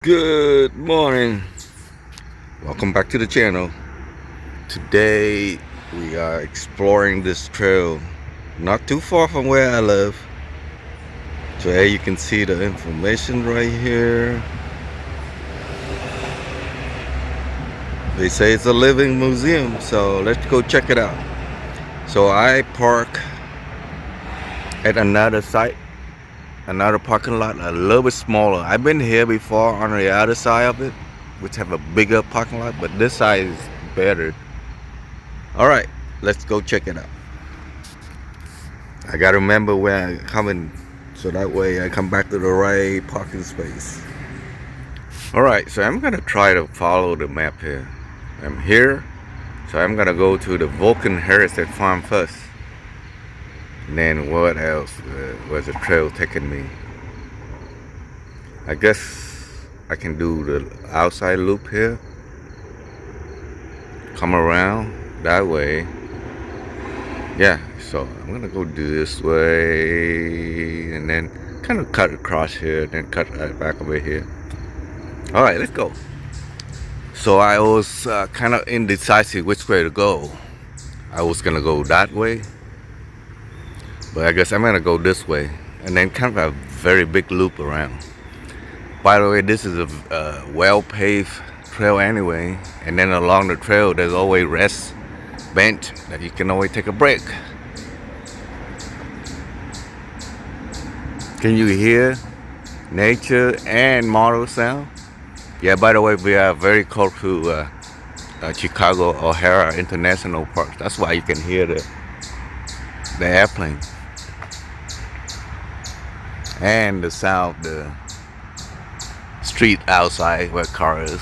Good morning. Welcome back to the channel. Today we are exploring this trail not too far from where I live. So here you can see the information right here. They say it's a living museum, so let's go check it out. So I park at another site, another parking lot, a little bit smaller. I've been here before on the other side of it, which have a bigger parking lot, but this side is better. Alright, let's go check it out. I gotta remember where I'm coming, so that way I come back to the right parking space. Alright, so I'm gonna try to follow the map here. I'm here, so I'm gonna go to the Vulcan Heritage Farm first. And then what else? Where's the trail taking me? I guess I can do the outside loop here. Come around that way. Yeah, so I'm gonna go do this way and then kind of cut across here, then cut right back over here. All right, let's go. So I was kind of indecisive which way to go. I was gonna go that way, but I guess I'm gonna go this way and then kind of a very big loop around. By the way, this is a well-paved trail anyway, and then along the trail there's always rest bench that you can always take a break. Can you hear nature and motor sound? Yeah, by the way, we are very close to Chicago O'Hara International Park. That's why you can hear the airplane and the sound of the street outside where car is.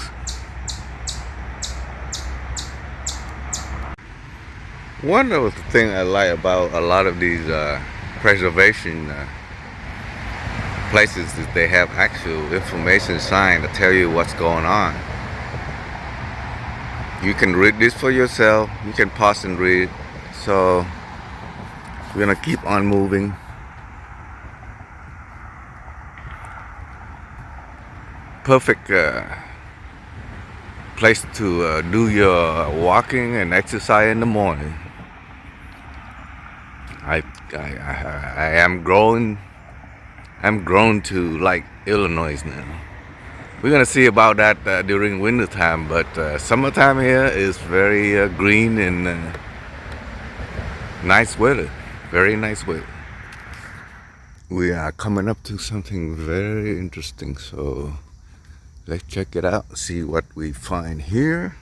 One of the things I like about a lot of these preservation places is they have actual information sign to tell you what's going on. You can read this for yourself. You can pause and read. So we're gonna keep on moving. Perfect place to do your walking and exercise in the morning. I am growing. I'm grown to like Illinois now. We're gonna see about that during winter time, but summertime here is very green and nice weather. Very nice weather. We are coming up to something very interesting, so let's check it out. See what we find here.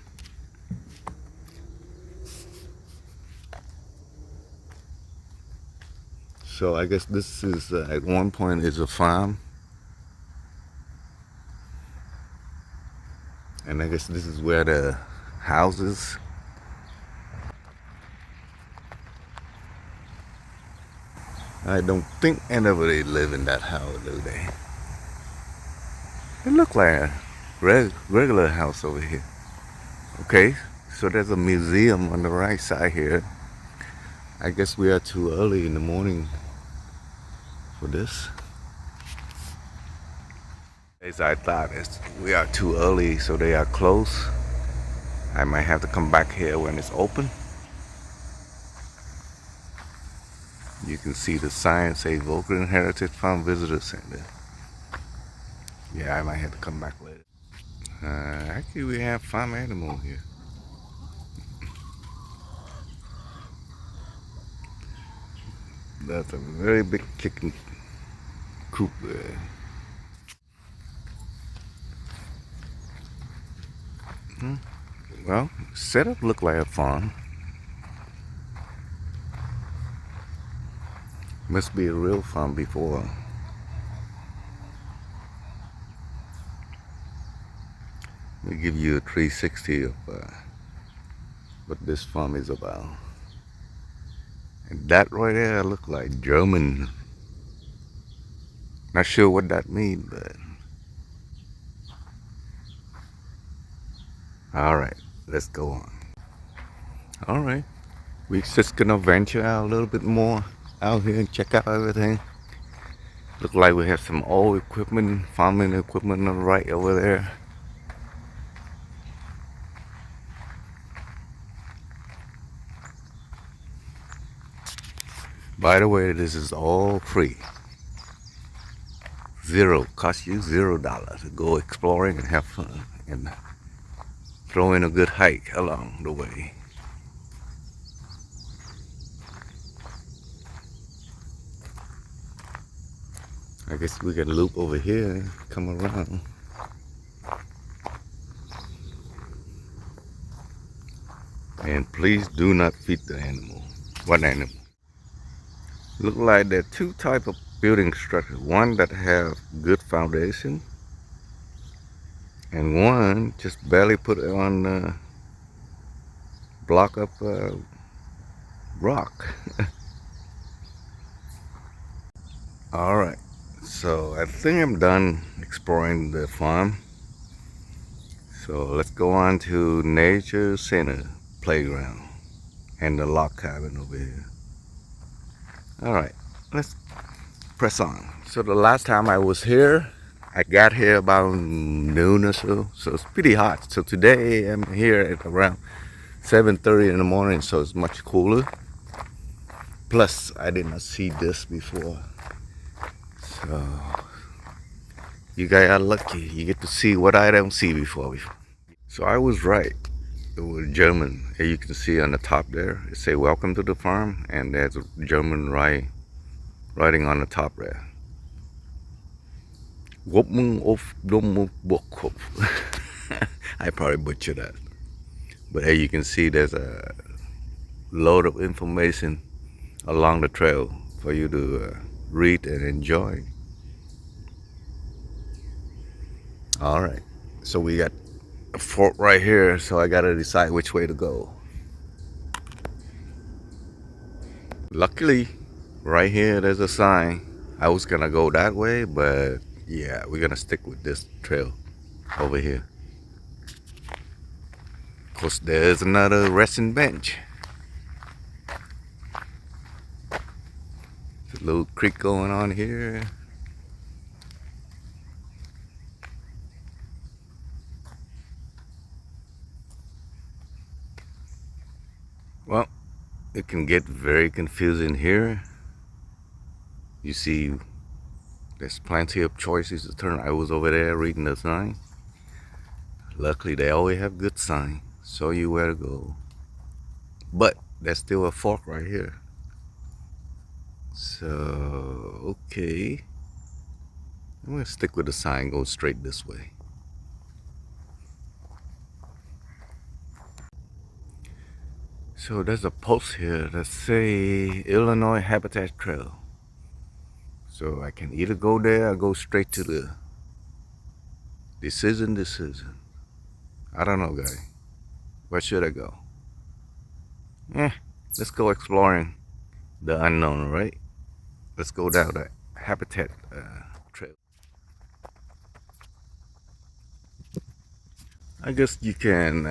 So I guess this is at one point is a farm. And I guess this is where the houses. I don't think anybody live in that house, do they? It look like a regular house over here. Okay, so there's a museum on the right side here. I guess we are too early in the morning for this. As I thought, we are too early, so they are closed. I might have to come back here when it's open. You can see the sign say Vulcan Heritage Farm Visitor Center. Yeah, I might have to come back later. Actually, we have farm animal here. That's a very big chicken coop there. Well, setup look like a farm. Must be a real farm before. We give you a 360 of what this farm is about. And that right there look like German. Not sure what that means, but all right, let's go on. All right, we're just gonna venture out a little bit more out here and check out everything. Look like we have some old equipment, farming equipment on the right over there. By the way, this is all free. Zero, cost you $0 to go exploring and have fun and throw in a good hike along the way. I guess we can loop over here, come around. And please do not feed the animal. What animal? Look like there are two types of building structure. One that have good foundation, and one just barely put it on the block of rock. All right, so I think I'm done exploring the farm. So let's go on to Nature Center Playground and the log cabin over here. All right, let's press on. So the last time I was here, I got here about noon or so it's pretty hot. So today I'm here at around 7:30 in the morning, so it's much cooler. Plus, I did not see this before. So, you guys are lucky. You get to see what I don't see before. So I was right. It was German. As you can see on the top there, it say "Welcome to the farm," and there's a German writing on the top there. I probably butchered that. But as you can see, there's a load of information along the trail for you to read and enjoy. All right, so we got a fork right here, so I gotta decide which way to go. Luckily, right here there's a sign. I was gonna go that way, but yeah, we're gonna stick with this trail over here. Of course, there's another resting bench. There's a little creek going on here. Well, it can get very confusing here. You see, there's plenty of choices to turn. I was over there reading the sign. Luckily, they always have good sign, show you where to go. But there's still a fork right here. So, okay. I'm gonna stick with the sign, go straight this way. So there's a post here that say Illinois Habitat Trail. So I can either go there or go straight to the decision. I don't know, guys. Where should I go? Let's go exploring the unknown, right? Let's go down the Habitat Trail. I guess you can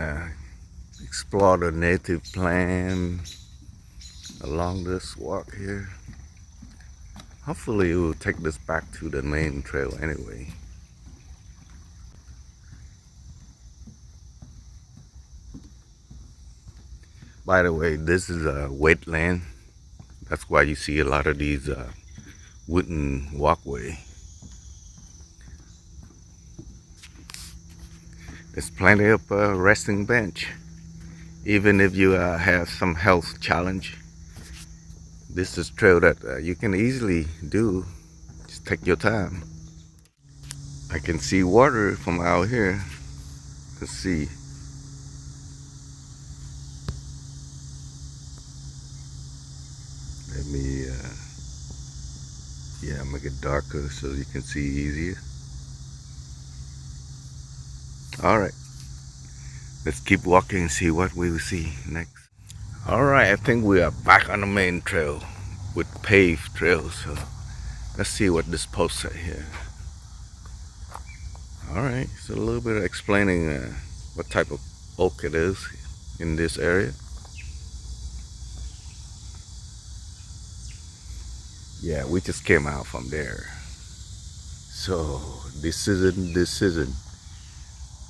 explore the native plant along this walk here. Hopefully it will take this back to the main trail anyway. By the way, this is a wetland. That's why you see a lot of these wooden walkway. There's plenty of resting bench. Even if you have some health challenge, this is a trail that you can easily do. Just take your time. I can see water from out here. Let's see. Let me, yeah, make it darker so you can see easier. All right, let's keep walking and see what we will see next. All right, I think we are back on the main trail with paved trails. So let's see what this post says here. All right, so a little bit of explaining what type of oak it is in this area. Yeah, we just came out from there. So decision.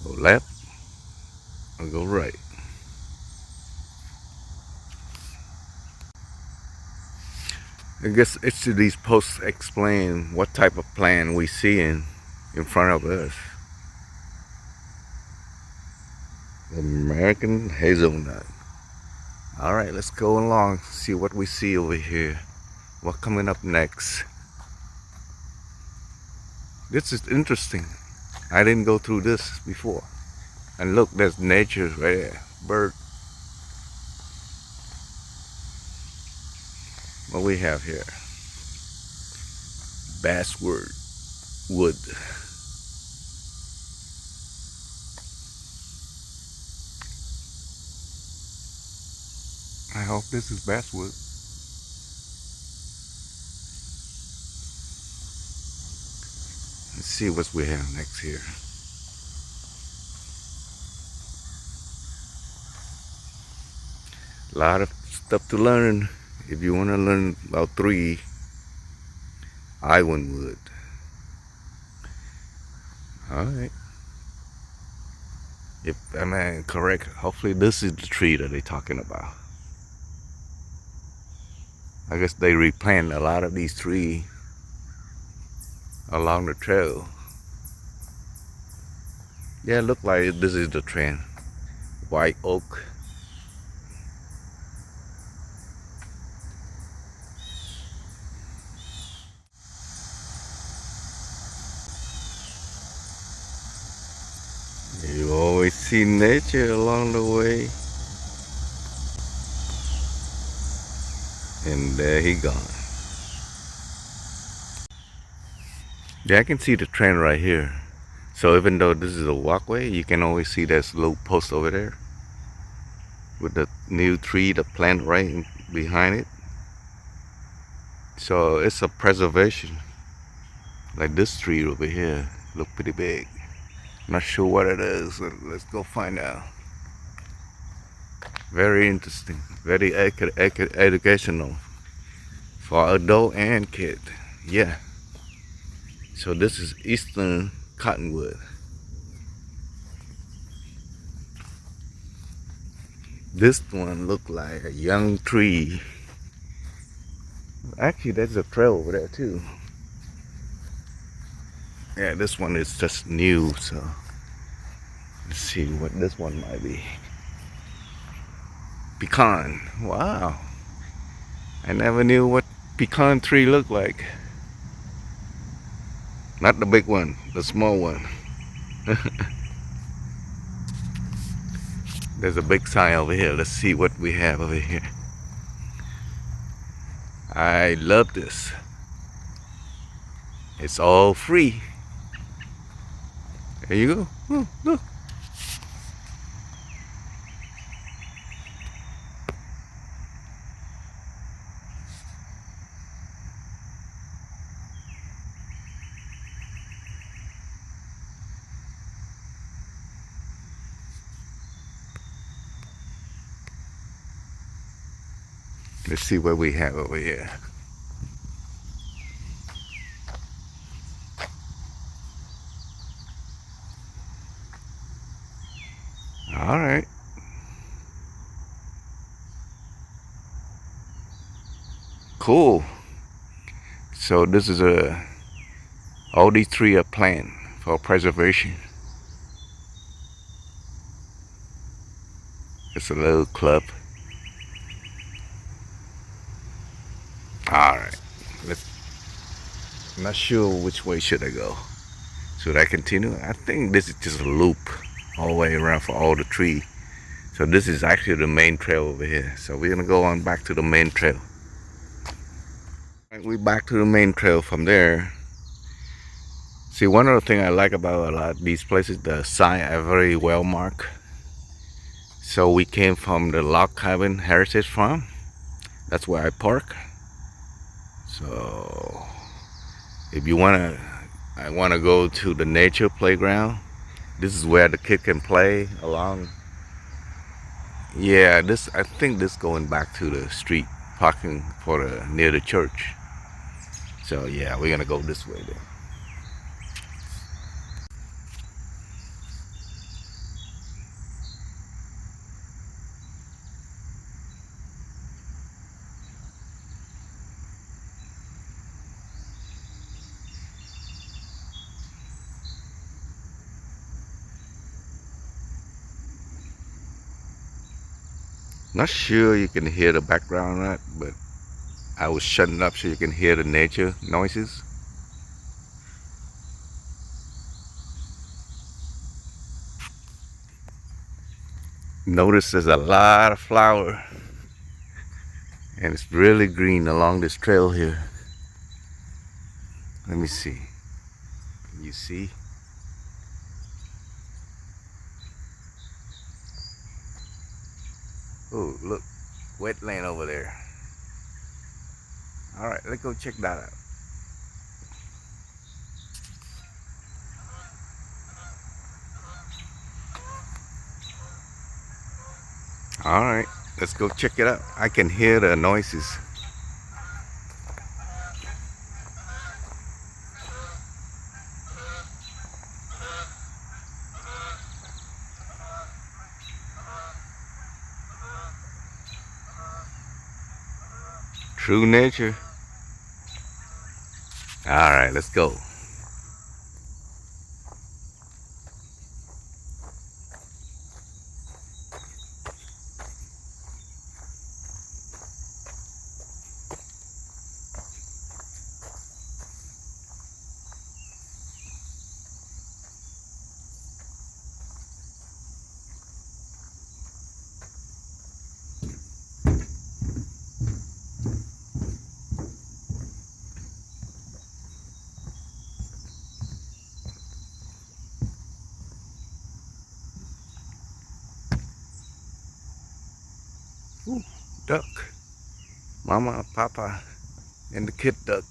Go left or go right. I guess each of these posts explain what type of plant we see in front of us. American hazelnut. All right, let's go along, see what we see over here. What coming up next? This is interesting. I didn't go through this before. And look, there's nature right there. Bird. What we have here? Basswood wood. I hope this is basswood. Let's see what we have next here. A lot of stuff to learn. If you want to learn about tree, ironwood. Alright. If I'm correct, hopefully this is the tree that they're talking about. I guess they replant a lot of these trees along the trail. Yeah, it look like this is the trend. White oak. You always see nature along the way. And there he gone. Yeah, I can see the trend right here. So even though this is a walkway, you can always see that little post over there with the new tree, the plant right behind it. So it's a preservation. Like this tree over here, look pretty big. Not sure what it is. Let's go find out. Very interesting, very educational for adult and kid. Yeah. So this is Eastern cottonwood. This one looked like a young tree. Actually, there's a trail over there too. Yeah, this one is just new, so let's see what this one might be. Pecan. Wow. I never knew what pecan tree looked like. Not the big one, the small one. There's a big sign over here. Let's see what we have over here. I love this. It's all free. There you go. Oh, look. Let's see what we have over here. All right. Cool. So this is all these trees are planted for preservation. It's a little club. All right. I'm not sure which way should I go. Should I continue? I think this is just a loop all the way around for all the trees. So this is actually the main trail over here. So we're gonna go on back to the main trail. We're back to the main trail from there. See, one of the things I like about a lot of these places, the sign are very well marked. So we came from the Log Cabin Heritage Farm. That's where I park. So if you I wanna go to the nature playground. This is where the kid can play along. Yeah, I think this going back to the street parking for near the church. So yeah, we're gonna go this way then. Not sure you can hear the background or not, but I was shutting up so you can hear the nature noises. Notice there's a lot of flower, and it's really green along this trail here. Let me see. Can you see? Oh, look, wetland over there. All right, let's go check that out. All right, let's go check it out. I can hear the noises. True nature. All right, let's go. Ooh, duck. Mama, Papa, and the kid duck.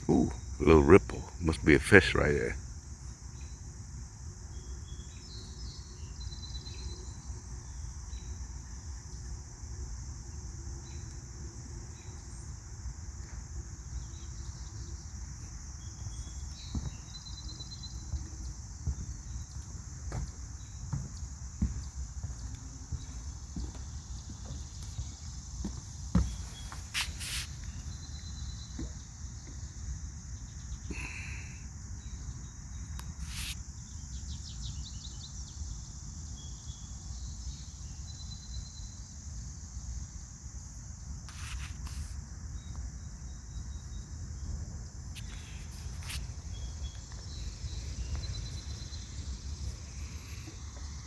Ooh, a little ripple. Must be a fish right there.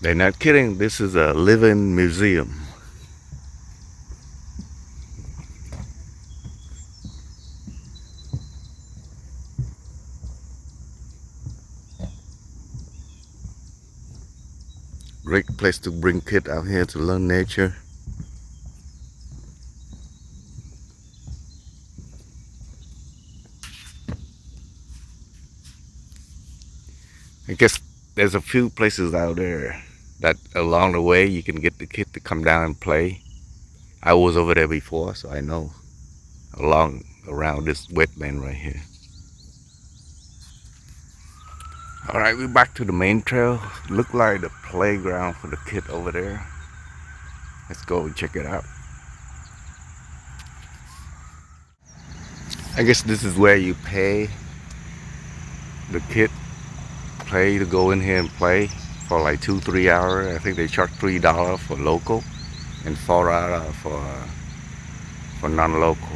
They're not kidding. This is a living museum. Great place to bring kids out here to learn nature. I guess there's a few places out there that along the way you can get the kid to come down and play. I was over there before, so I know around this wetland right here. All right, we're back to the main trail. Look like the playground for the kid over there. Let's go and check it out. I guess this is where you pay the kid to go in here and play for like 2-3 hours. I think they charge $3 for local and $4 for non-local.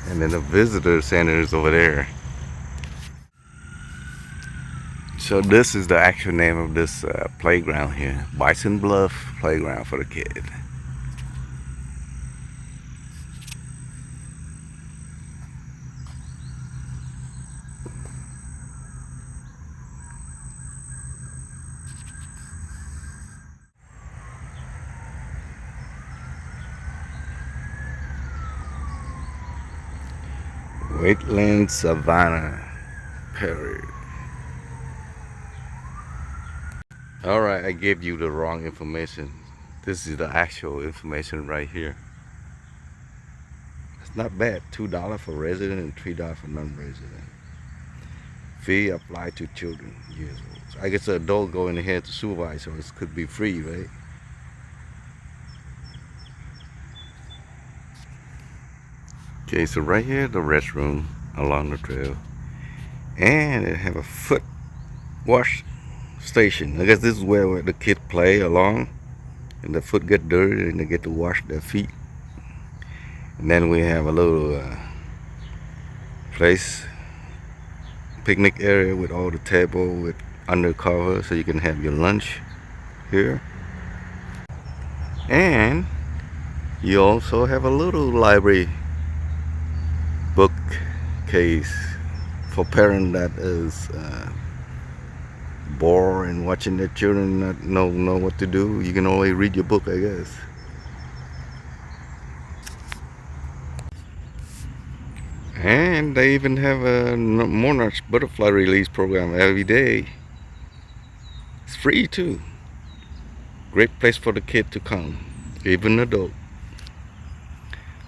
And then the visitor center is over there. So this is the actual name of this playground here, Bison Bluff Playground for the kid. Wetland Savannah, Perry. Alright, I gave you the wrong information. This is the actual information right here. It's not bad. $2 for resident and $3 for non-resident. Fee applied to children years old. So I guess an adult going ahead to supervise, so it could be free, right? Okay, so right here the restroom along the trail, and it have a foot wash station. I guess this is where the kids play along, and the foot get dirty, and they get to wash their feet. And then we have a little place, picnic area with all the table with undercover, so you can have your lunch here. And you also have a little library bookcase for parents that is bored and watching their children not know what to do. You can always read your book, I guess. And they even have a monarch butterfly release program every day. It's free too. Great place for the kid to come, even adult.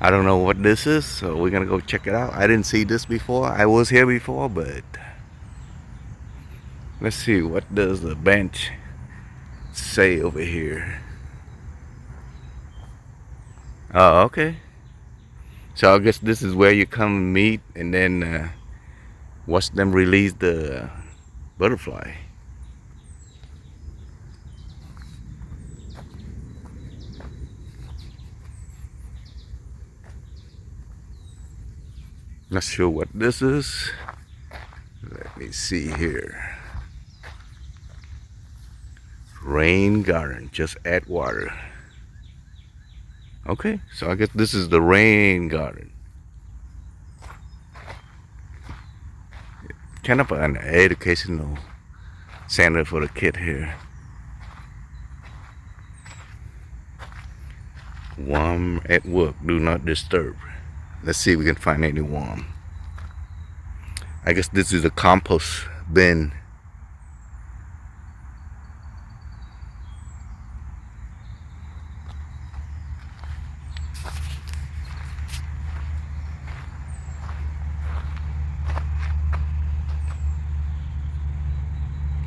I don't know what this is, so we're gonna go check it out. I didn't see this before. I was here before, but let's see, what does the bench say over here? Oh, okay. So I guess this is where you come and meet and then watch them release the butterfly. Not sure what this is. Let me see here. Rain garden, just add water. Okay, so I guess this is the rain garden. Kind of an educational center for the kid here. Worm at work, do not disturb. Let's see if we can find any worm. I guess this is a compost bin.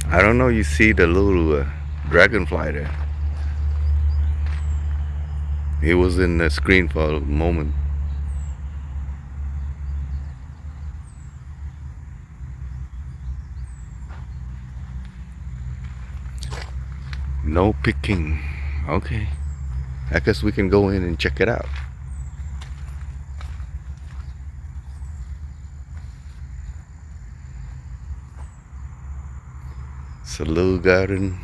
I don't know, you see the little dragonfly there. It was in the screen for a moment. No picking. Okay. I guess we can go in and check it out. It's a little garden.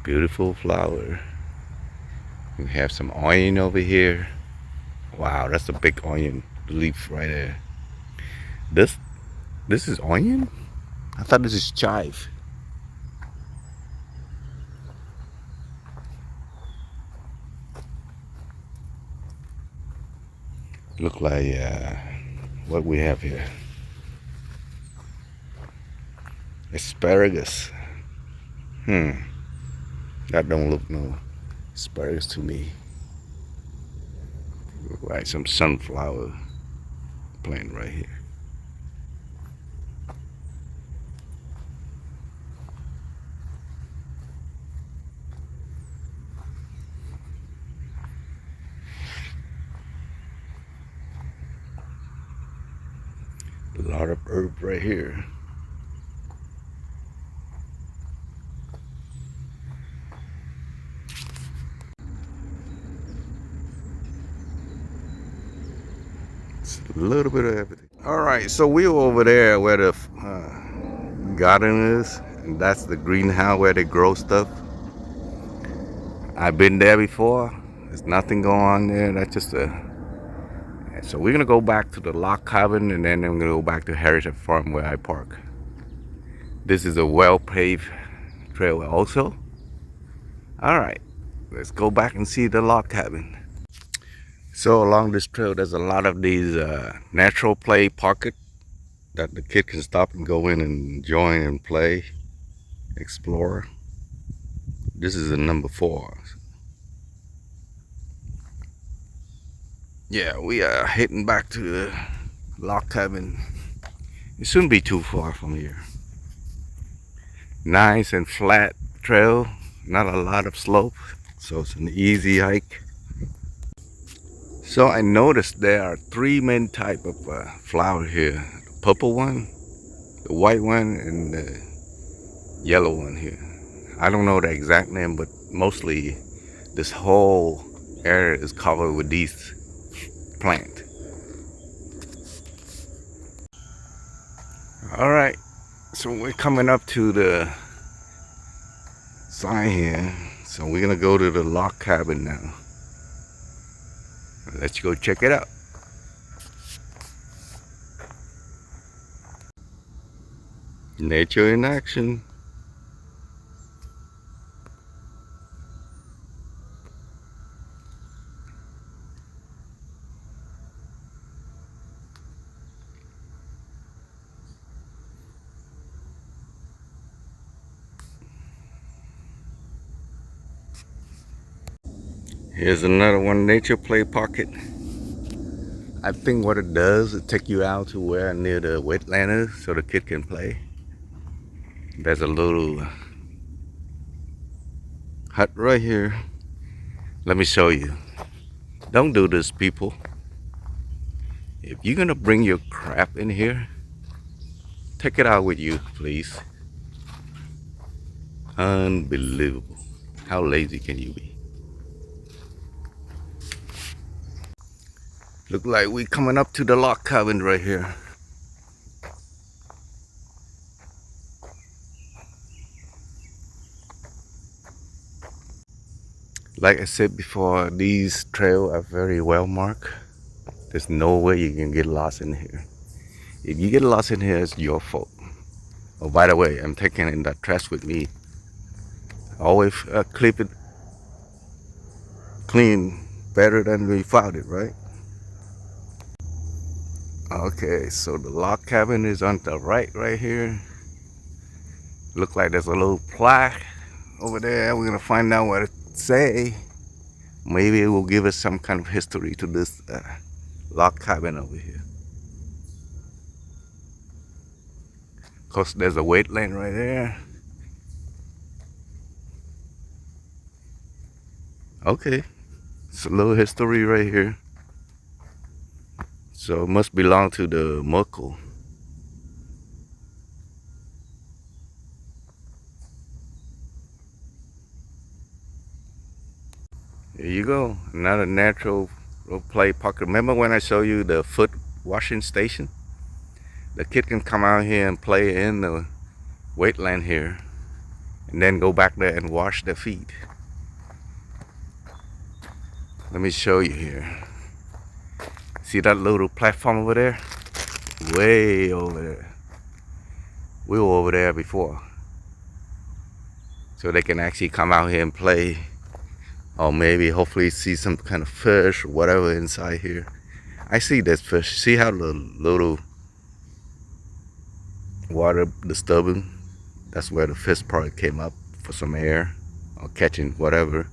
Beautiful flower. We have some onion over here. Wow, that's a big onion leaf right there. This is onion? I thought this is chive. Look like what we have here. Asparagus. That don't look no asparagus to me. Look like some sunflower plant right here. A lot of herb right here. It's a little bit of everything. All right, so we were over there where the garden is, and that's the greenhouse where they grow stuff. I've been there before. There's nothing going on there. That's just a. So we're gonna go back to the log cabin, and then I'm gonna go back to Heritage Farm where I park. This is a well-paved trail also. All right, let's go back and see the log cabin. So along this trail, there's a lot of these natural play pockets that the kid can stop and go in and join and play, explore. This is a number 4. Yeah, we are heading back to the log cabin. It shouldn't be too far from here. Nice and flat trail, not a lot of slope, so it's an easy hike. So I noticed there are 3 main type of flower here. The purple one, the white one, and the yellow one here. I don't know the exact name, but mostly this whole area is covered with these plants. All right, so we're coming up to the sign here. So we're gonna go to the log cabin now. Let's go check it out. Nature in action. Here's another one, nature play pocket. I think what it does, it take you out to where near the wetland is so the kid can play. There's a little hut right here. Let me show you. Don't do this, people. If you're gonna bring your crap in here, take it out with you, please. Unbelievable. How lazy can you be? Look like we coming up to the log cabin right here. Like I said before, these trails are very well marked. There's no way you can get lost in here. If you get lost in here, it's your fault. Oh, by the way, I'm taking in that trash with me. Always keep it clean, better than we found it, right? Okay, so the log cabin is on the right here. Look like there's a little plaque over there. We're gonna find out what it say. Maybe it will give us some kind of history to this log cabin over here. Of course, there's a wetland right there. Okay, it's a little history right here. So it must belong to the Merkle. Here you go, another natural play pocket. Remember when I showed you the foot washing station? The kid can come out here and play in the wetland here and then go back there and wash their feet. Let me show you here. See that little platform over there? Way over there. We were over there before. So they can actually come out here and play. Or maybe hopefully see some kind of fish or whatever inside here. I see this fish. See how the little water disturbing? That's where the fish probably came up for some air or catching whatever.